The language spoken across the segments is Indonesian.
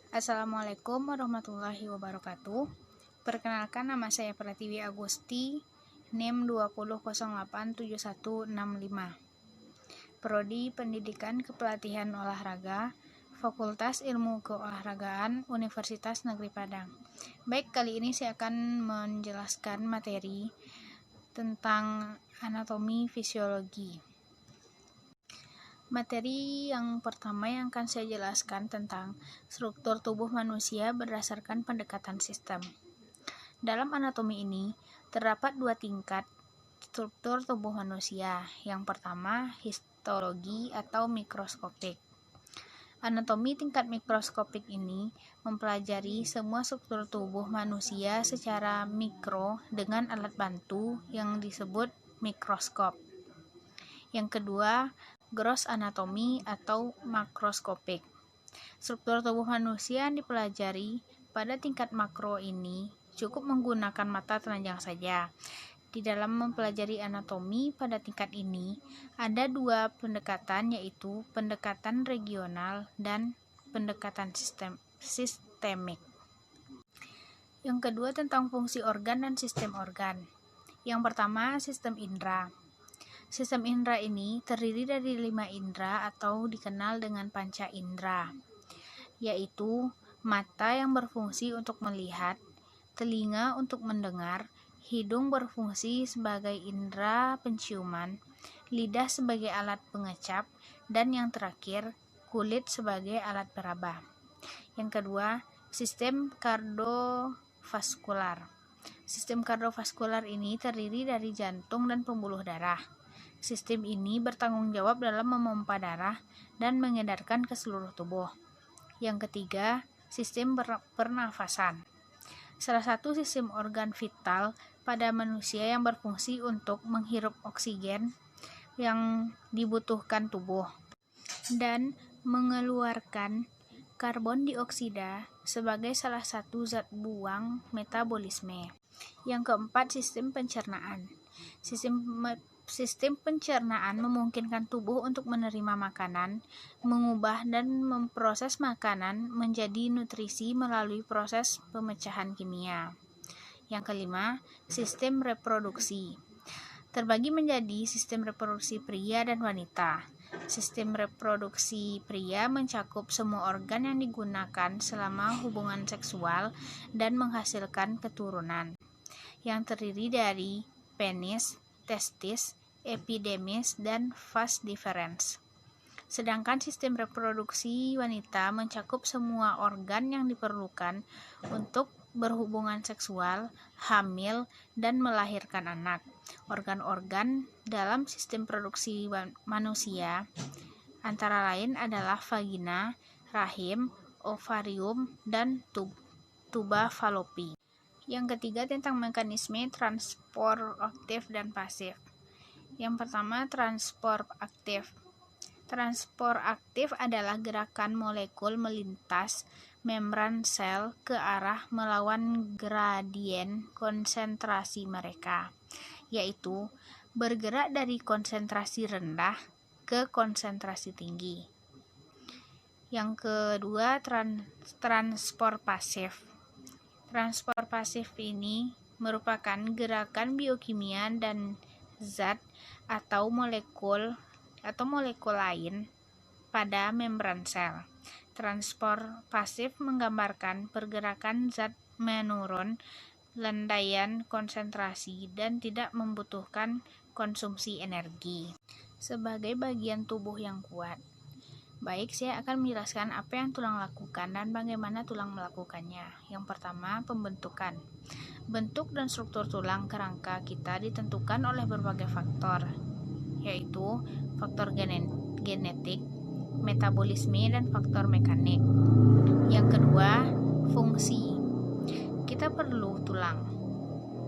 Assalamualaikum warahmatullahi wabarakatuh. Perkenalkan, nama saya Pratiwi Agusti, NIM 20087165. Prodi Pendidikan Kepelatihan Olahraga, Fakultas Ilmu Keolahragaan, Universitas Negeri Padang. Baik, kali ini saya akan menjelaskan materi tentang anatomi fisiologi. Materi yang pertama yang akan saya jelaskan tentang struktur tubuh manusia berdasarkan pendekatan sistem. Dalam anatomi ini, terdapat dua tingkat struktur tubuh manusia. Yang pertama, histologi atau mikroskopik. Anatomi tingkat mikroskopik ini mempelajari semua struktur tubuh manusia secara mikro dengan alat bantu yang disebut mikroskop. Yang kedua, gross anatomi atau makroskopik. Struktur tubuh manusia yang dipelajari pada tingkat makro ini cukup menggunakan mata telanjang saja. Di dalam mempelajari anatomi pada tingkat ini, ada dua pendekatan, yaitu pendekatan regional dan pendekatan sistemik. Yang kedua tentang fungsi organ dan sistem organ. Yang pertama, sistem indera. Sistem indera ini terdiri dari 5 indera atau dikenal dengan panca indera, yaitu mata yang berfungsi untuk melihat, telinga untuk mendengar, hidung berfungsi sebagai indera penciuman, lidah sebagai alat pengecap, dan yang terakhir, kulit sebagai alat peraba. Yang kedua, sistem kardiovaskular. Sistem kardiovaskular ini terdiri dari jantung dan pembuluh darah. Sistem ini bertanggung jawab dalam memompa darah dan mengedarkan ke seluruh tubuh. Yang ketiga, sistem pernafasan. Salah satu sistem organ vital pada manusia yang berfungsi untuk menghirup oksigen yang dibutuhkan tubuh dan mengeluarkan karbon dioksida sebagai salah satu zat buang metabolisme. Yang keempat, sistem pencernaan. Sistem pencernaan memungkinkan tubuh untuk menerima makanan, mengubah dan memproses makanan menjadi nutrisi melalui proses pemecahan kimia. Yang kelima, sistem reproduksi. Terbagi menjadi sistem reproduksi pria dan wanita. Sistem reproduksi pria mencakup semua organ yang digunakan selama hubungan seksual dan menghasilkan keturunan, yang terdiri dari penis, testis, epidemis, dan vas deferens. Sedangkan sistem reproduksi wanita mencakup semua organ yang diperlukan untuk berhubungan seksual, hamil, dan melahirkan anak. Organ-organ dalam sistem produksi manusia antara lain adalah vagina, rahim, ovarium, dan tuba falopi. Yang ketiga tentang mekanisme transport aktif dan pasif. Yang pertama, transport aktif. Transport aktif adalah gerakan molekul melintas membran sel ke arah melawan gradien konsentrasi mereka, yaitu bergerak dari konsentrasi rendah ke konsentrasi tinggi. Yang kedua, transport pasif. Transport pasif ini merupakan gerakan biokimia dan zat atau molekul lain pada membran sel. Transport pasif menggambarkan pergerakan zat menurun landaian konsentrasi dan tidak membutuhkan konsumsi energi sebagai bagian tubuh yang kuat. Baik, saya akan menjelaskan apa yang tulang lakukan dan bagaimana tulang melakukannya. Yang pertama, pembentukan. Bentuk dan struktur tulang kerangka kita ditentukan oleh berbagai faktor, yaitu faktor genetik, metabolisme, dan faktor mekanik. Yang kedua, fungsi. Kita perlu tulang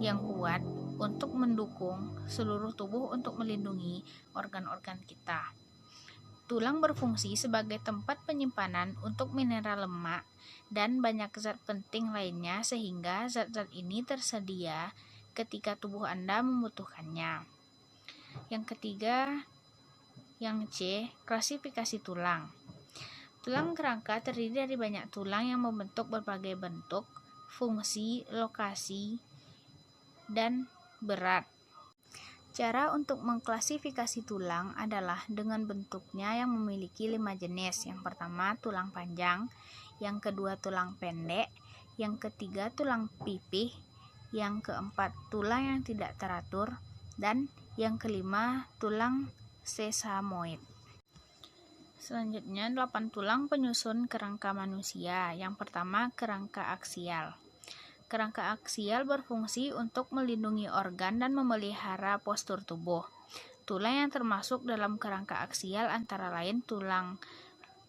yang kuat untuk mendukung seluruh tubuh untuk melindungi organ-organ kita. Tulang berfungsi sebagai tempat penyimpanan untuk mineral lemak dan banyak zat penting lainnya, sehingga zat-zat ini tersedia ketika tubuh Anda membutuhkannya. Yang ketiga, yang C, klasifikasi tulang. Tulang kerangka terdiri dari banyak tulang yang membentuk berbagai bentuk, fungsi, lokasi, dan berat. Cara untuk mengklasifikasi tulang adalah dengan bentuknya yang memiliki 5 jenis. Yang pertama, tulang panjang. Yang kedua, tulang pendek. Yang ketiga, tulang pipih. Yang keempat, tulang yang tidak teratur. Dan yang kelima, tulang sesamoid. Selanjutnya, 8 tulang penyusun kerangka manusia. Yang pertama, kerangka aksial. Kerangka aksial berfungsi untuk melindungi organ dan memelihara postur tubuh. Tulang yang termasuk dalam kerangka aksial antara lain tulang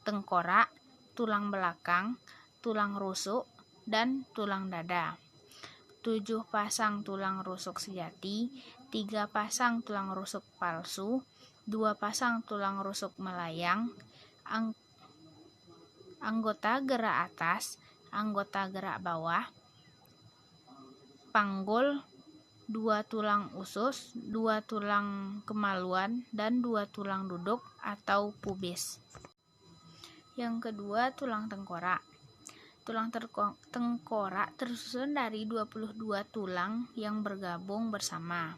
tengkorak, tulang belakang, tulang rusuk, dan tulang dada. 7 pasang tulang rusuk sejati, 3 pasang tulang rusuk palsu, 2 pasang tulang rusuk melayang, anggota gerak atas, anggota gerak bawah, panggul, 2 tulang usus, 2 tulang kemaluan, dan 2 tulang duduk atau pubis. Yang kedua, tulang tengkorak. Tulang tengkorak tersusun dari 22 tulang yang bergabung bersama,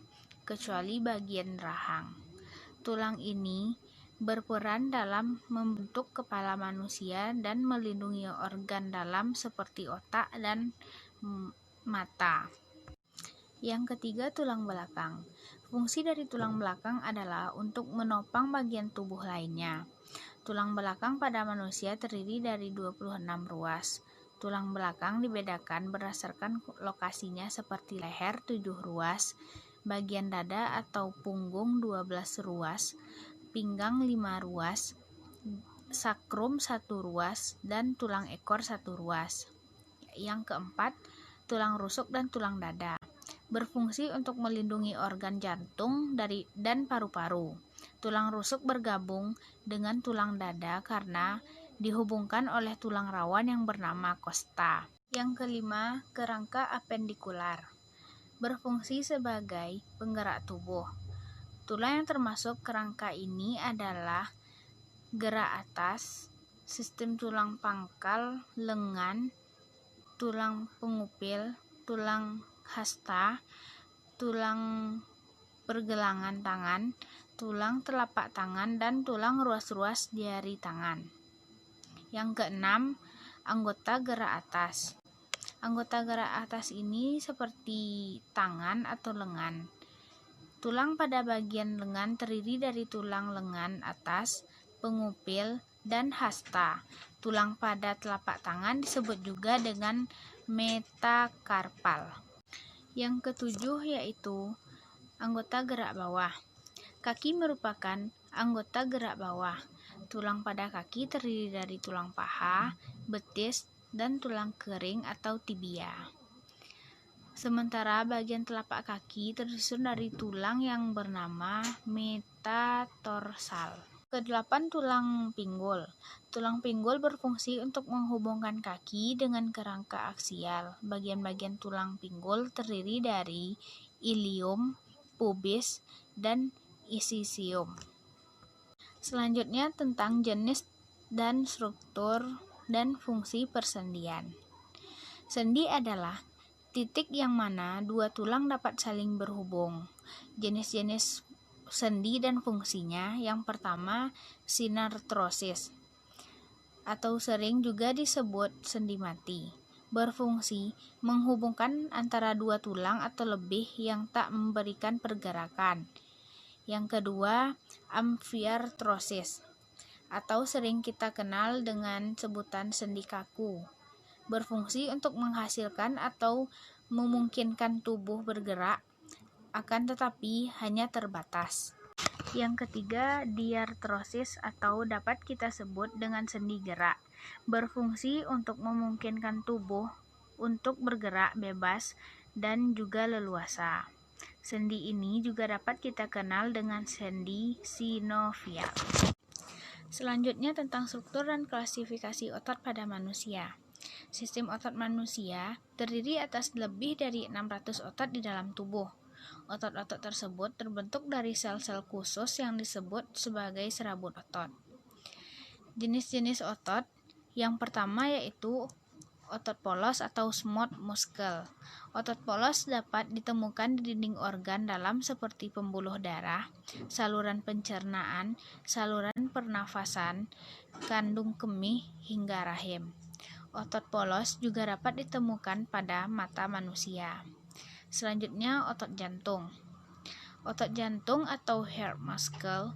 kecuali bagian rahang. Tulang ini berperan dalam membentuk kepala manusia dan melindungi organ dalam seperti otak dan mata. Yang ketiga, tulang belakang. Fungsi dari tulang belakang adalah untuk menopang bagian tubuh lainnya. Tulang belakang pada manusia terdiri dari 26 ruas. Tulang belakang dibedakan berdasarkan lokasinya seperti leher 7 ruas, bagian dada atau punggung 12 ruas, pinggang 5 ruas, sakrum 1 ruas, dan tulang ekor 1 ruas. Yang keempat, tulang rusuk dan tulang dada. Berfungsi untuk melindungi organ jantung dan paru-paru. Tulang rusuk bergabung dengan tulang dada karena dihubungkan oleh tulang rawan yang bernama costa. Yang kelima, kerangka apendikular. Berfungsi sebagai penggerak tubuh. Tulang yang termasuk kerangka ini adalah gerak atas, sistem tulang pangkal, lengan, tulang pengupil, tulang hasta, tulang pergelangan tangan, tulang telapak tangan, dan tulang ruas-ruas jari tangan. Yang keenam, anggota gerak atas. Anggota gerak atas ini seperti tangan atau lengan. Tulang pada bagian lengan terdiri dari tulang lengan atas, pengupil, dan hasta. Tulang pada telapak tangan disebut juga dengan metakarpal. Yang ketujuh yaitu anggota gerak bawah. Kaki merupakan anggota gerak bawah. Tulang pada kaki terdiri dari tulang paha, betis, dan tulang kering atau tibia. Sementara bagian telapak kaki tersusun dari tulang yang bernama metatarsal. Kedelapan, tulang pinggul. Tulang pinggul berfungsi untuk menghubungkan kaki dengan kerangka aksial. Bagian-bagian tulang pinggul terdiri dari ilium, pubis, dan isisium. Selanjutnya tentang jenis dan struktur dan fungsi persendian. Sendi adalah titik yang mana dua tulang dapat saling berhubung. Jenis-jenis sendi dan fungsinya, yang pertama sinartrosis atau sering juga disebut sendi mati. Berfungsi menghubungkan antara dua tulang atau lebih yang tak memberikan pergerakan. Yang kedua, amfiartrosis atau sering kita kenal dengan sebutan sendi kaku. Berfungsi untuk menghasilkan atau memungkinkan tubuh bergerak, akan tetapi hanya terbatas. Yang ketiga, diartrosis atau dapat kita sebut dengan sendi gerak. Berfungsi untuk memungkinkan tubuh untuk bergerak bebas dan juga leluasa. Sendi ini juga dapat kita kenal dengan sendi sinovial. Selanjutnya tentang struktur dan klasifikasi otot pada manusia. Sistem otot manusia terdiri atas lebih dari 600 otot di dalam tubuh. Otot-otot tersebut terbentuk dari sel-sel khusus yang disebut sebagai serabut otot. Jenis-jenis otot yang pertama yaitu otot polos atau smooth muscle. Otot polos dapat ditemukan di dinding organ dalam seperti pembuluh darah, saluran pencernaan, saluran pernafasan, kandung kemih, hingga rahim. Otot polos juga dapat ditemukan pada mata manusia. Selanjutnya, otot jantung. Otot jantung atau heart muscle.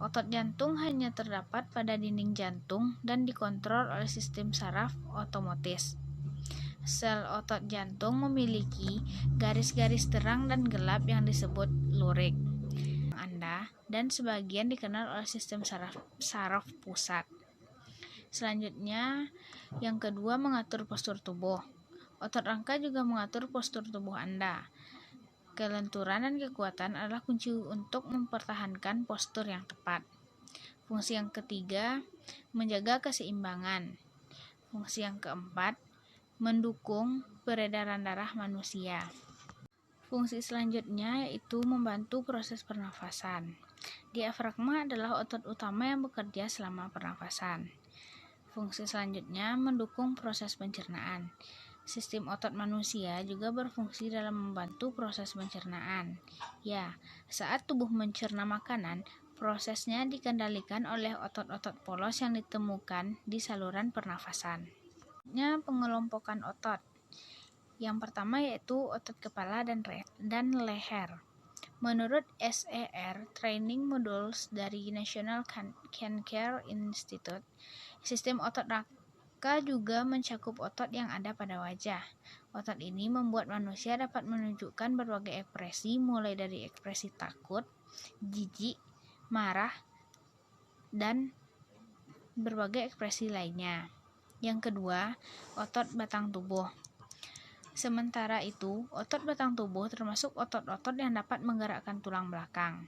Otot jantung hanya terdapat pada dinding jantung dan dikontrol oleh sistem saraf otomatis. Sel otot jantung memiliki garis-garis terang dan gelap yang disebut lurik, dan sebagian dikenal oleh sistem saraf pusat. Selanjutnya, yang kedua mengatur postur tubuh. Otot rangka juga mengatur postur tubuh Anda. Kelenturan dan kekuatan adalah kunci untuk mempertahankan postur yang tepat. Fungsi yang ketiga, menjaga keseimbangan. Fungsi yang keempat, mendukung peredaran darah manusia. Fungsi selanjutnya yaitu membantu proses pernafasan. Diafragma adalah otot utama yang bekerja selama pernafasan. Fungsi selanjutnya, mendukung proses pencernaan. Sistem otot manusia juga berfungsi dalam membantu proses pencernaan. Saat tubuh mencerna makanan, prosesnya dikendalikan oleh otot-otot polos yang ditemukan di saluran pernafasan. Pengelompokan otot. Yang pertama yaitu otot kepala dan leher. Menurut SER Training Modules dari National Cancer Institute, sistem otot rangka juga mencakup otot yang ada pada wajah. Otot ini membuat manusia dapat menunjukkan berbagai ekspresi, mulai dari ekspresi takut, jijik, marah, dan berbagai ekspresi lainnya. Yang kedua, otot batang tubuh. Sementara itu, otot batang tubuh termasuk otot-otot yang dapat menggerakkan tulang belakang,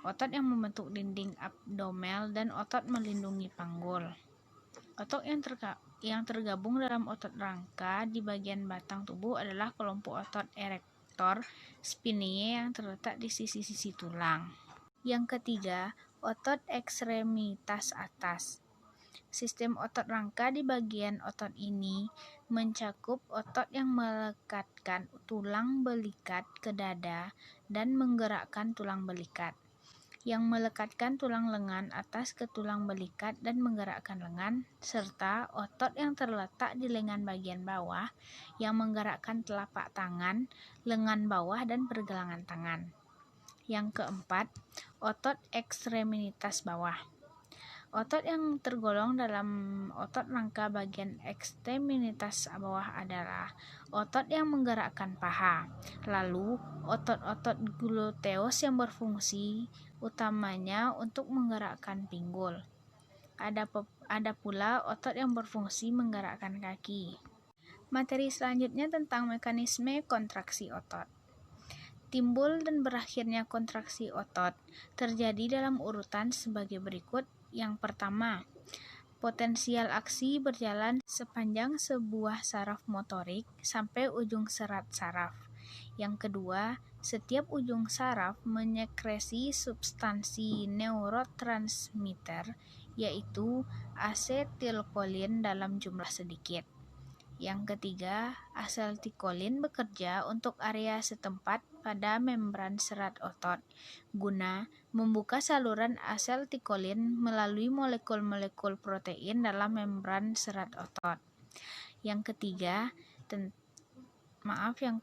otot yang membentuk dinding abdomen, dan otot melindungi panggul. Otot yang tergabung dalam otot rangka di bagian batang tubuh adalah kelompok otot erector spinae yang terletak di sisi-sisi tulang. Yang ketiga, otot ekstremitas atas. Sistem otot rangka di bagian otot ini mencakup otot yang melekatkan tulang belikat ke dada dan menggerakkan tulang belikat, yang melekatkan tulang lengan atas ke tulang belikat dan menggerakkan lengan, serta otot yang terletak di lengan bagian bawah yang menggerakkan telapak tangan, lengan bawah, dan pergelangan tangan. Yang keempat, otot ekstremitas bawah. Otot yang tergolong dalam otot rangka bagian ekstremitas bawah adalah otot yang menggerakkan paha, lalu otot-otot gluteus yang berfungsi utamanya untuk menggerakkan pinggul. Ada pula otot yang berfungsi menggerakkan kaki. Materi selanjutnya tentang mekanisme kontraksi otot. Timbul dan berakhirnya kontraksi otot terjadi dalam urutan sebagai berikut. Yang pertama, potensial aksi berjalan sepanjang sebuah saraf motorik sampai ujung serat saraf. Yang kedua, setiap ujung saraf menyekresi substansi neurotransmitter, yaitu asetilkolin dalam jumlah sedikit. Yang ketiga, asetilkolin bekerja untuk area setempat pada membran serat otot, guna membuka saluran asetilkolin melalui molekul-molekul protein dalam membran serat otot. Yang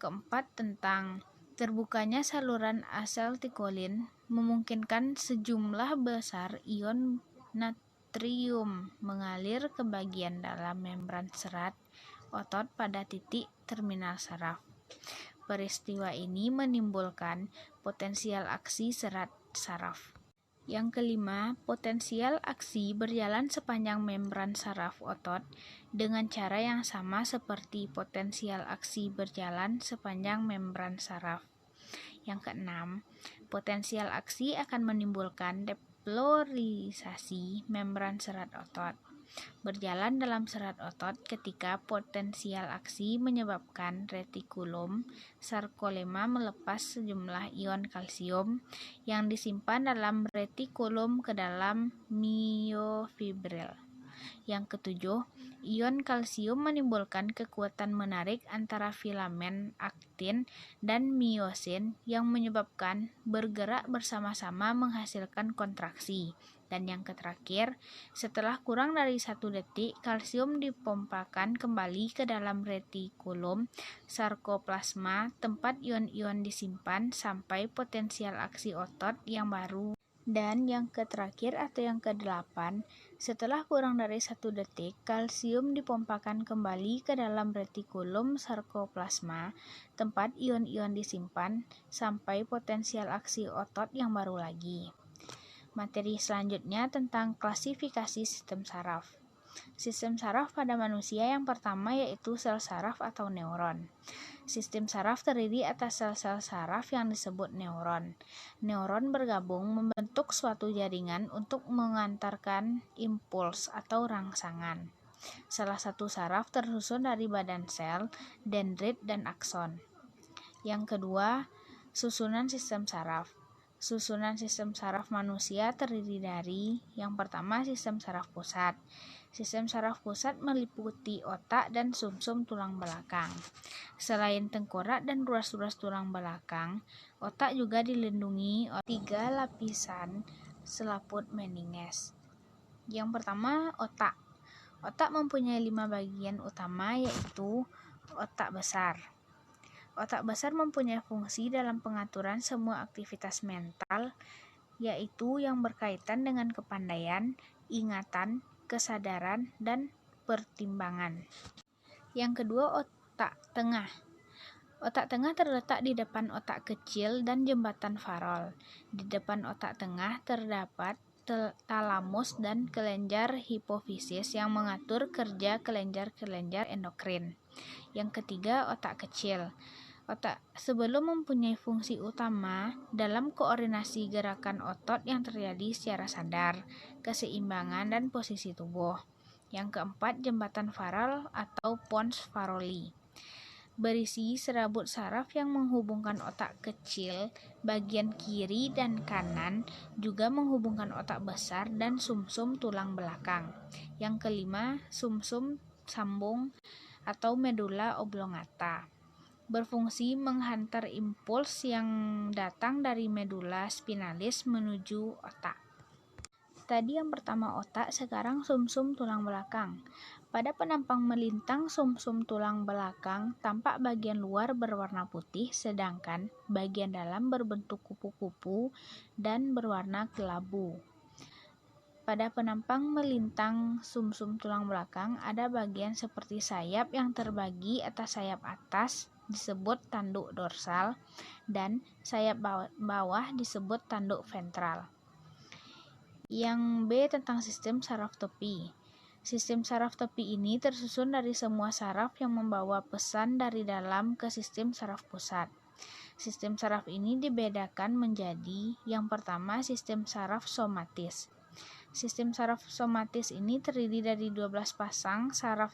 keempat tentang terbukanya saluran asetilkolin memungkinkan sejumlah besar ion natrium mengalir ke bagian dalam membran serat otot pada titik terminal saraf. Peristiwa ini menimbulkan potensial aksi serat saraf. Yang kelima, potensial aksi berjalan sepanjang membran saraf otot dengan cara yang sama seperti potensial aksi berjalan sepanjang membran saraf. Yang keenam, potensial aksi akan menimbulkan depolarisasi membran serat otot. Berjalan dalam serat otot ketika potensial aksi menyebabkan retikulum sarkolema melepas sejumlah ion kalsium yang disimpan dalam retikulum ke dalam miofibril. Yang ketujuh, ion kalsium menimbulkan kekuatan menarik antara filamen aktin dan miosin yang menyebabkan bergerak bersama-sama menghasilkan kontraksi. Dan yang terakhir, setelah kurang dari 1 detik, kalsium dipompakan kembali ke dalam retikulum sarkoplasma, tempat ion-ion disimpan sampai potensial aksi otot yang baru. Dan yang terakhir atau yang ke-8, setelah kurang dari 1 detik, kalsium dipompakan kembali ke dalam retikulum sarkoplasma, tempat ion-ion disimpan sampai potensial aksi otot yang baru lagi. Materi selanjutnya tentang klasifikasi sistem saraf. Sistem saraf pada manusia yang pertama yaitu sel saraf atau neuron. Sistem saraf terdiri atas sel-sel saraf yang disebut neuron. Neuron bergabung membentuk suatu jaringan untuk mengantarkan impuls atau rangsangan. Salah satu saraf tersusun dari badan sel, dendrit, dan akson. Yang kedua, susunan sistem saraf. Susunan sistem saraf manusia terdiri dari yang pertama sistem saraf pusat. Sistem saraf pusat meliputi otak dan sumsum tulang belakang. Selain tengkorak dan ruas-ruas tulang belakang, otak juga dilindungi oleh 3 lapisan selaput meninges. Yang pertama, otak. Otak mempunyai 5 bagian utama yaitu otak besar. Otak besar mempunyai fungsi dalam pengaturan semua aktivitas mental, yaitu yang berkaitan dengan kepandaian, ingatan, kesadaran, dan pertimbangan. Yang kedua, otak tengah. Otak tengah terletak di depan otak kecil dan jembatan farol. Di depan otak tengah terdapat talamus dan kelenjar hipofisis yang mengatur kerja kelenjar-kelenjar endokrin. Yang ketiga, otak kecil. Otak sebelum mempunyai fungsi utama dalam koordinasi gerakan otot yang terjadi secara sadar, keseimbangan, dan posisi tubuh. Yang keempat, jembatan farol atau pons faroli. Berisi serabut saraf yang menghubungkan otak kecil bagian kiri dan kanan, juga menghubungkan otak besar dan sumsum tulang belakang. Yang kelima, sumsum sambung atau medula oblongata. Berfungsi menghantar impuls yang datang dari medula spinalis menuju otak. Tadi yang pertama otak, sekarang sumsum tulang belakang. Pada penampang melintang sumsum tulang belakang, tampak bagian luar berwarna putih, sedangkan bagian dalam berbentuk kupu-kupu dan berwarna kelabu. Pada penampang melintang sumsum tulang belakang, ada bagian seperti sayap yang terbagi atas sayap atas disebut tanduk dorsal dan sayap bawah disebut tanduk ventral. Yang B tentang sistem saraf tepi. Sistem saraf tepi ini tersusun dari semua saraf yang membawa pesan dari dalam ke sistem saraf pusat. Sistem saraf ini dibedakan menjadi yang pertama sistem saraf somatis. Sistem saraf somatis ini terdiri dari 12 pasang saraf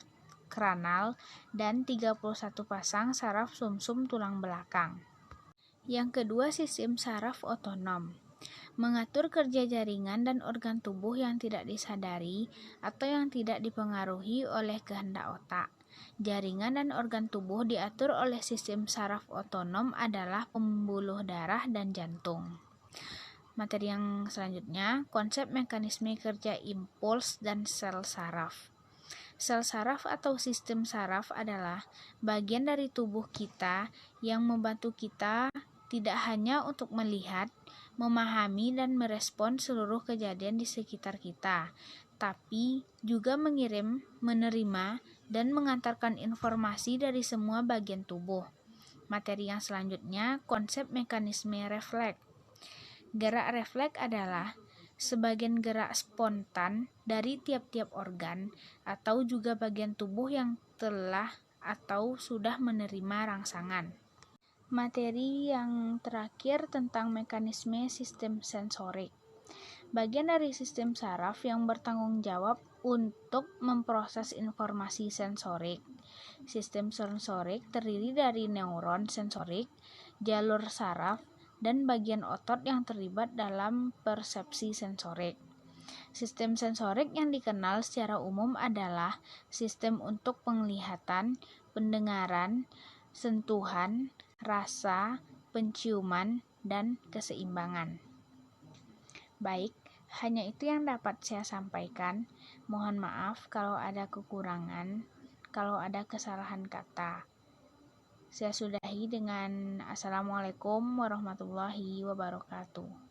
kranal dan 31 pasang saraf sumsum tulang belakang. Yang kedua, sistem saraf otonom. Mengatur kerja jaringan dan organ tubuh yang tidak disadari atau yang tidak dipengaruhi oleh kehendak otak. Jaringan dan organ tubuh diatur oleh sistem saraf otonom adalah pembuluh darah dan jantung. Materi yang selanjutnya, konsep mekanisme kerja impuls dan sel saraf. Sel saraf atau sistem saraf adalah bagian dari tubuh kita yang membantu kita tidak hanya untuk melihat, memahami, dan merespon seluruh kejadian di sekitar kita, tapi juga mengirim, menerima, dan mengantarkan informasi dari semua bagian tubuh. Materi yang selanjutnya, konsep mekanisme refleks. Gerak refleks adalah sebagian gerak spontan dari tiap-tiap organ atau juga bagian tubuh yang telah atau sudah menerima rangsangan. Materi yang terakhir tentang mekanisme sistem sensorik. Bagian dari sistem saraf yang bertanggung jawab untuk memproses informasi sensorik. Sistem sensorik terdiri dari neuron sensorik, jalur saraf, dan bagian otot yang terlibat dalam persepsi sensorik. Sistem sensorik yang dikenal secara umum adalah sistem untuk penglihatan, pendengaran, sentuhan, rasa, penciuman, dan keseimbangan. Baik, hanya itu yang dapat saya sampaikan. Mohon maaf kalau ada kekurangan, kalau ada kesalahan kata. Saya sudahi dengan Assalamualaikum warahmatullahi wabarakatuh.